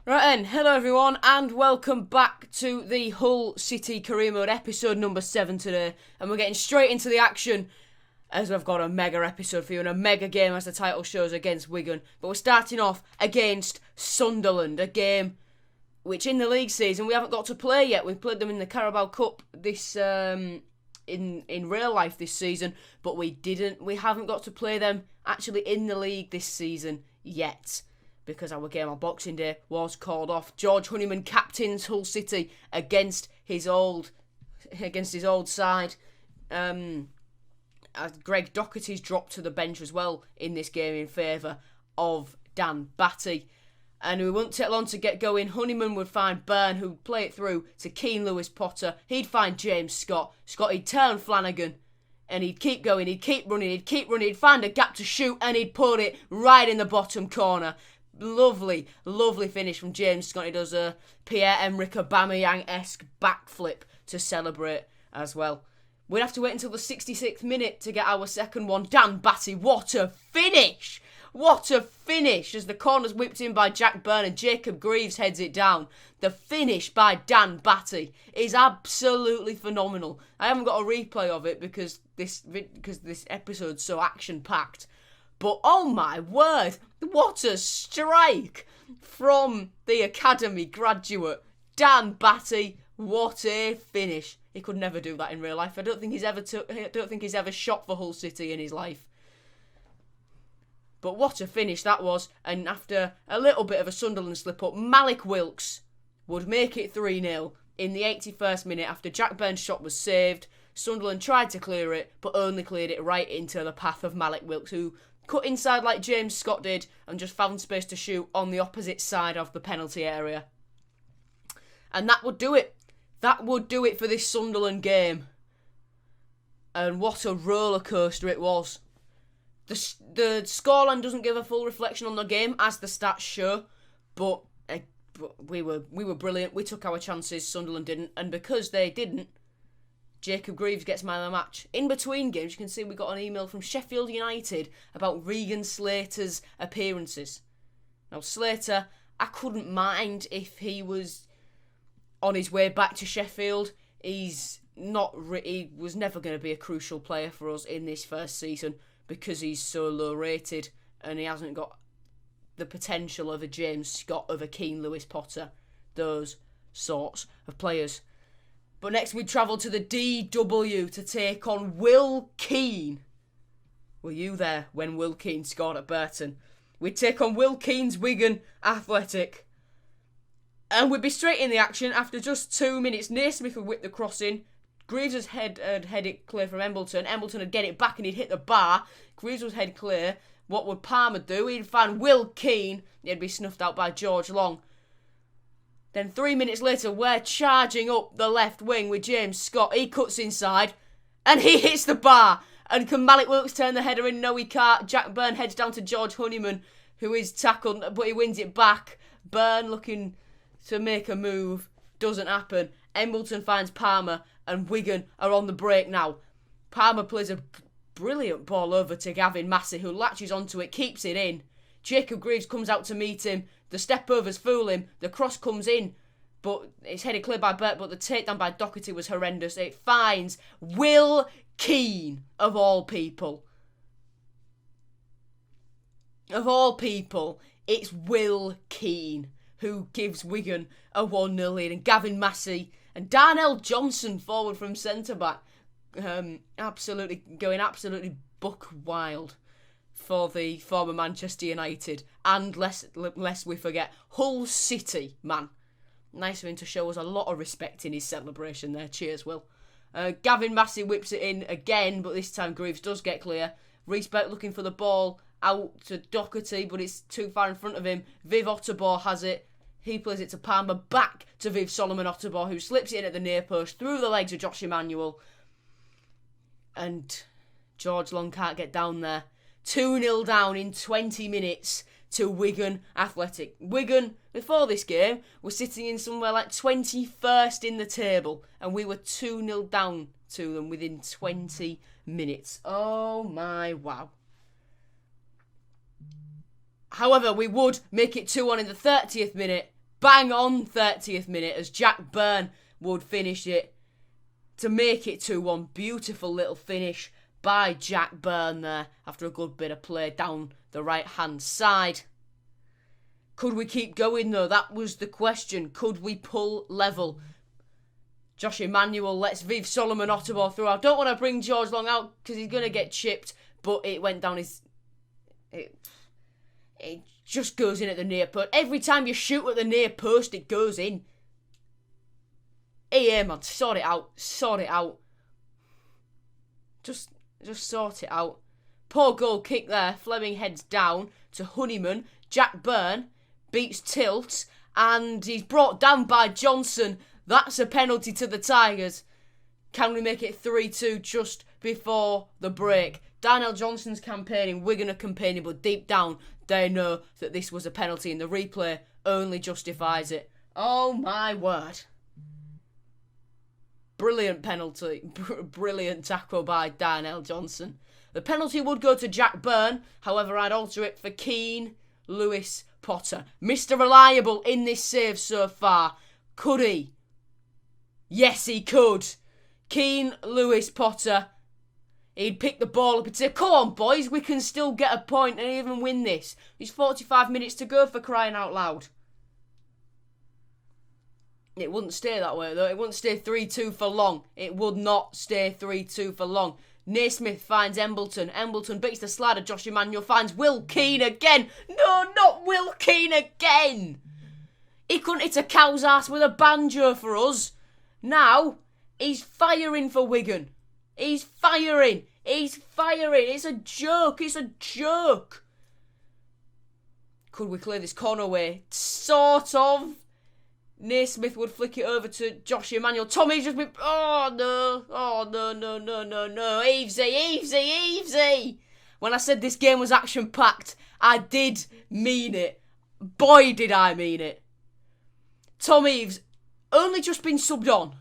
Right then, hello everyone and welcome back to the Hull City Career Mode episode number 7 today. And we're getting straight into the action as we've got a mega episode for you and a mega game as the title shows against Wigan. But we're starting off against Sunderland, a game which in the league season we haven't got to play yet. We've played them in the Carabao Cup this in real life this season, but we haven't got to play them actually in the league this season yet, because our game on Boxing Day was called off. George Honeyman captains Hull City against his old side. Greg Docherty's dropped to the bench as well in this game in favour of Dan Batty. And it wouldn't take long to get going. Honeyman would find Byrne, who'd play it through to Keane Lewis Potter. He'd find James Scott. Scott, he'd turn Flanagan. And he'd keep going, he'd keep running, he'd find a gap to shoot, and he'd put it right in the bottom corner. Lovely, lovely finish from James Scott. He does a Pierre-Emerick Aubameyang-esque backflip to celebrate as well. We'd have to wait until the 66th minute to get our second one. Dan Batty, what a finish! What a finish as the corner's whipped in by Jack Byrne and Jacob Greaves heads it down. The finish by Dan Batty is absolutely phenomenal. I haven't got a replay of it because this episode's so action-packed. But oh my word, what a strike from the academy graduate. Dan Batty, what a finish. He could never do that in real life. I don't think he's ever shot for Hull City in his life. But what a finish that was. And after a little bit of a Sunderland slip-up, Malik Wilks would make it 3-0 in the 81st minute after Jack Byrne's shot was saved. Sunderland tried to clear it, but only cleared it right into the path of Malik Wilks, who cut inside like James Scott did and just found space to shoot on the opposite side of the penalty area. And that would do it. That would do it for this Sunderland game. And what a rollercoaster it was. The scoreline doesn't give a full reflection on the game, as the stats show, but we were brilliant. We took our chances, Sunderland didn't, and because they didn't, Jacob Greaves gets man of the match. In between games, you can see we got an email from Sheffield United about Regan Slater's appearances. Now, Slater, I couldn't mind if he was on his way back to Sheffield. He was never going to be a crucial player for us in this first season because he's so low rated and he hasn't got the potential of a James Scott, of a Keane Lewis Potter, those sorts of players. But next we travel to the DW to take on Will Keane. Were you there when Will Keane scored at Burton? We'd take on Will Keane's Wigan Athletic. And we'd be straight in the action after just 2 minutes. Naismith would whip the cross in. Greaves would head it clear from Embleton. Embleton would get it back and he'd hit the bar. Greaves would head clear. What would Palmer do? He'd find Will Keane. He'd be snuffed out by George Long. Then 3 minutes later, we're charging up the left wing with James Scott. He cuts inside and he hits the bar. And can Malik Wilks turn the header in? No, he can't. Jack Byrne heads down to George Honeyman, who is tackled, but he wins it back. Byrne looking to make a move. Doesn't happen. Embleton finds Palmer and Wigan are on the break now. Palmer plays a brilliant ball over to Gavin Massey, who latches onto it, keeps it in. Jacob Greaves comes out to meet him. The step-overs fool him. The cross comes in, but it's headed clear by Burt, but the takedown by Docherty was horrendous. It finds Will Keane, of all people. Of all people, it's Will Keane who gives Wigan a 1-0 lead. And Gavin Massey and Darnell Johnson forward from centre-back absolutely buck wild for the former Manchester United. And lest we forget, Hull City, man. Nice of him to show us a lot of respect in his celebration there. Cheers, Will. Gavin Massey whips it in again, but this time Greaves does get clear. Reece Beck looking for the ball out to Docherty, but it's too far in front of him. Viv Otterbor has it. He plays it to Palmer, back to Viv Solomon Otterbor, who slips it in at the near post, through the legs of Josh Emmanuel. And George Long can't get down there. 2-0 down in 20 minutes to Wigan Athletic. Wigan, before this game, were sitting in somewhere like 21st in the table, and we were 2-0 down to them within 20 minutes. Oh my wow. However, we would make it 2-1 in the 30th minute. bang on 30th minute as Jack Byrne would finish it to make it 2-1. Beautiful little finish by Jack Byrne there after a good bit of play down the right-hand side. Could we keep going though? That was the question. Could we pull level? Josh Emmanuel lets Viv Solomon Ottobor through. I don't want to bring George Long out because he's going to get chipped, but it went down his... It just goes in at the near post. Every time you shoot at the near post, it goes in. Hey, man, sort it out. Sort it out. Just sort it out. Poor goal kick there. Fleming heads down to Honeyman. Jack Byrne beats Tilt, and he's brought down by Johnson. That's a penalty to the Tigers. Can we make it 3-2 just before the break? Darnell Johnson's campaigning, Wigan are campaigning, but deep down they know that this was a penalty and the replay only justifies it. Oh my word. Brilliant penalty. Brilliant tackle by Darnell Johnson. The penalty would go to Jack Byrne, however I'd alter it for Keane Lewis Potter. Mr. Reliable in this save so far. Could he? Yes, he could. Keane Lewis Potter. He'd pick the ball up and say, come on, boys, we can still get a point and even win this. There's 45 minutes to go, for crying out loud. It wouldn't stay that way, though. It wouldn't stay 3-2 for long. It would not stay 3-2 for long. Naismith finds Embleton. Embleton beats the slider. Josh Emmanuel finds Will Keane again. No, not Will Keane again. He couldn't hit a cow's ass with a banjo for us. Now, he's firing for Wigan. He's firing. He's firing. It's a joke. It's a joke. Could we clear this corner away? Sort of. Naismith would flick it over to Josh Emmanuel. Tommy's just been... Oh, no. Oh, no, no, no, no, no. Evesy. When I said this game was action-packed, I did mean it. Boy, did I mean it. Tom Eves, only just been subbed on,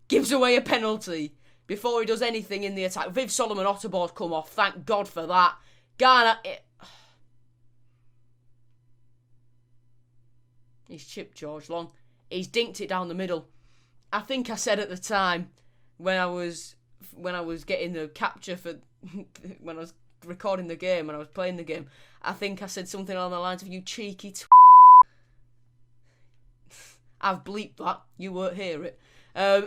gives away a penalty before he does anything in the attack. Viv Solomon Otterboard come off. Thank God for that. Garner... He's chipped George Long. He's dinked it down the middle. I think I said at the time when I was getting the capture for when I was recording the game and I was playing the game, I think I said something along the lines of, you cheeky I've bleeped that. You won't hear it.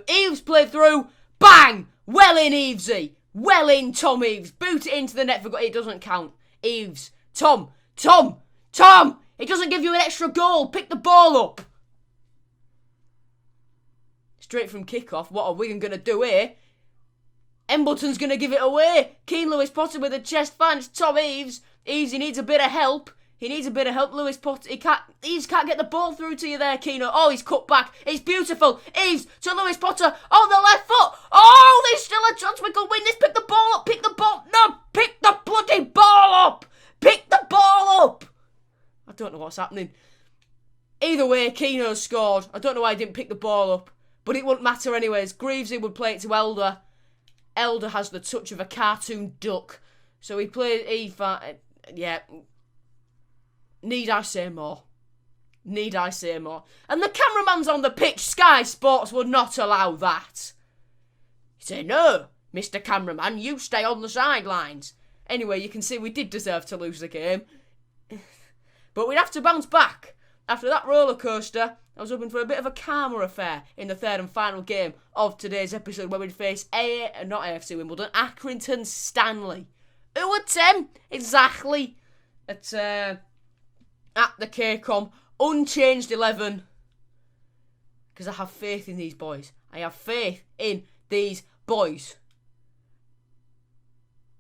Eves played through. Bang! Well in, Evesy. Well in, Tom Eves. Boot it into the net for... It doesn't count. Eves. Tom! It doesn't give you an extra goal. Pick the ball up. Straight from kickoff. What are Wigan going to do here? Embleton's going to give it away. Keane Lewis Potter with a chest finds Tom Eves. Eves, he needs a bit of help. Lewis Potter. Eves can't get the ball through to you there, Keano. Oh, he's cut back. It's beautiful. Eves to Lewis Potter on the left foot. Oh, there's still a chance we could win this. Pick the ball up. No, pick the bloody ball up. Pick the ball up. I don't know what's happening. Either way, Keano scored. I don't know why he didn't pick the ball up, but it wouldn't matter anyways. Greavesy would play it to Elder. Elder has the touch of a cartoon duck. So he played... Yeah... Need I say more? And the cameraman's on the pitch. Sky Sports would not allow that. He said, no, Mr. Cameraman, you stay on the sidelines. Anyway, you can see we did deserve to lose the game. But we'd have to bounce back. After that roller coaster, I was hoping for a bit of a calmer affair in the third and final game of today's episode, where we'd face not AFC Wimbledon, Accrington Stanley. Who at 10? Exactly. At the KCOM, unchanged 11, because I have faith in these boys.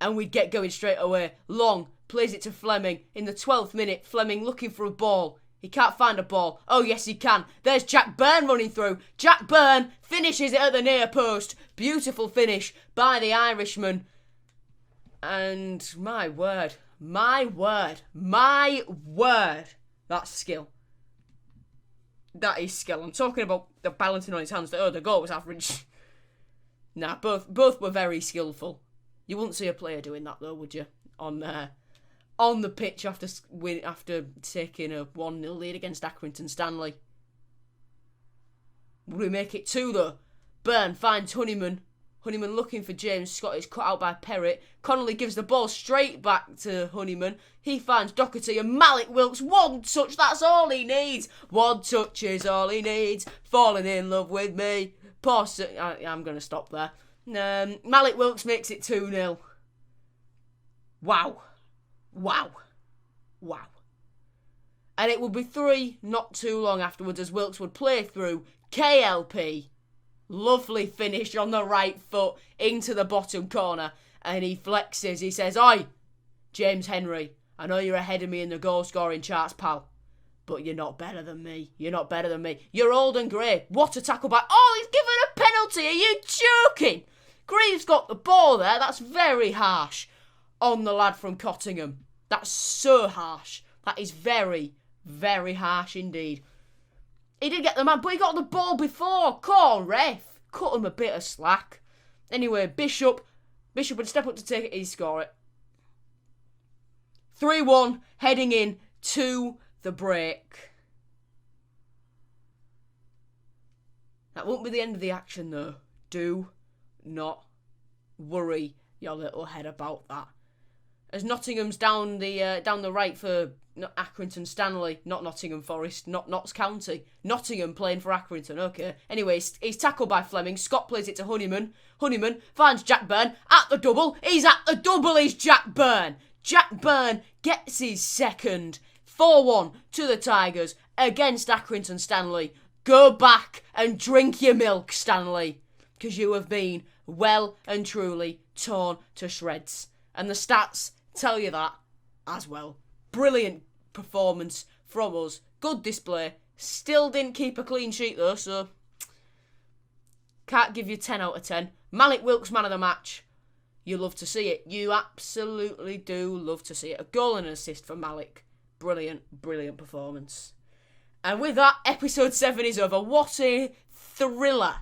And we'd get going straight away. Long plays it to Fleming in the 12th minute. Fleming looking for a ball. He can't find a ball. Oh, yes, he can. There's Jack Byrne running through. Jack Byrne finishes it at the near post. Beautiful finish by the Irishman. And my word. That's skill. That is skill. I'm talking about the balancing on his hands. The goal was average. Nah, both were very skillful. You wouldn't see a player doing that though, would you? On the pitch after taking a 1-0 lead against Accrington Stanley. Would we make it 2 though? Burn finds Honeyman. Honeyman looking for James Scott is cut out by Perrott. Connolly gives the ball straight back to Honeyman. He finds Doherty and Malik Wilks. 1 touch, that's all he needs. 1 touch is all he needs. Falling in love with me. I'm going to stop there. Malik Wilks makes it 2-0. Wow. And it would be 3 not too long afterwards as Wilks would play through. KLP. Lovely finish on the right foot into the bottom corner. And he flexes. He says, "Oi, James Henry, I know you're ahead of me in the goal scoring charts, pal. But you're not better than me. You're old and grey. What a tackle by... Oh, he's given a penalty. Are you joking? Greaves got the ball there. That's very harsh on the lad from Cottingham. That's so harsh. That is very, very harsh indeed. He did get the man, but he got the ball before. Come on, ref. Cut him a bit of slack. Anyway, Bishop would step up to take it. He'd score it. 3-1, heading in to the break. That won't be the end of the action, though. Do not worry your little head about that. As Nottingham's down the right for Accrington Stanley, not Nottingham Forest, not Notts County. Nottingham playing for Accrington, okay. Anyway, he's tackled by Fleming. Scott plays it to Honeyman. Honeyman finds Jack Byrne at the double. He's at the double, he's Jack Byrne. Jack Byrne gets his second. 4-1 to the Tigers against Accrington Stanley. Go back and drink your milk, Stanley, because you have been well and truly torn to shreds. And the stats tell you that as well. Brilliant performance from us. Good display. Still didn't keep a clean sheet though, so can't give you 10 out of 10. Malik Wilks, man of the match. You love to see it. You absolutely do love to see it. A goal and an assist for Malik. Brilliant performance. And with that, episode 7 is over. What a thriller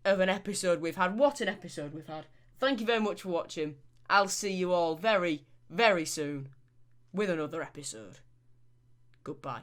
of an episode we've had. Thank you very much for watching. I'll see you all very, very soon with another episode. Goodbye.